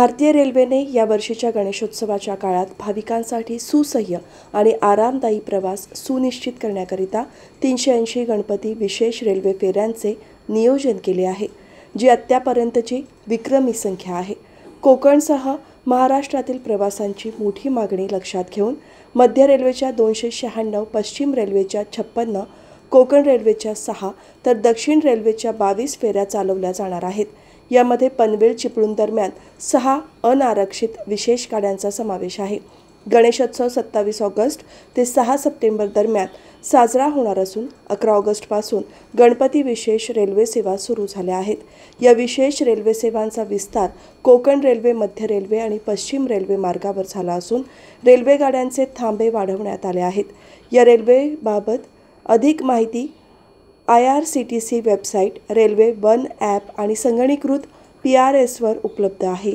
भारतीय रेल्वेने या वर्षीच्या गणेशोत्सवाच्या काळात भाविकांसाठी सुसह्य आणि आरामदायी प्रवास सुनिश्चित करण्याकरिता 380 गणपती विशेष रेल्वे फेऱ्यांचे नियोजन केले आहे, जी आत्तापर्यंतची विक्रमी संख्या आहे. कोकणसह महाराष्ट्रातील प्रवासांची मोठी मागणी लक्षात घेऊन मध्य रेल्वेच्या 296, पश्चिम रेल्वेच्या 56, कोकण रेल्वेच्या 6 तर दक्षिण रेल्वेच्या 22 फेऱ्या चालवल्या जाणार आहेत. यामध्ये पनवेल चिपळूण दरम्यान 6 अनारक्षित विशेष गाड्यांचा समावेश आहे. गणेशोत्सव 27 ऑगस्ट ते 6 सप्टेंबर दरम्यान साजरा होणार असून 11 ऑगस्टपासून गणपती विशेष रेल्वे सेवा सुरू झाल्या आहेत. या विशेष रेल्वे सेवांचा विस्तार कोकण रेल्वे, मध्य रेल्वे आणि पश्चिम रेल्वे मार्गावर झाला असून रेल्वे गाड्यांचे थांबे वाढवण्यात आले आहेत. या रेल्वेबाबत अधिक माहिती IRCTC website, railway one app आणि संगणकीकृत PRSवर उपलब्ध आहे.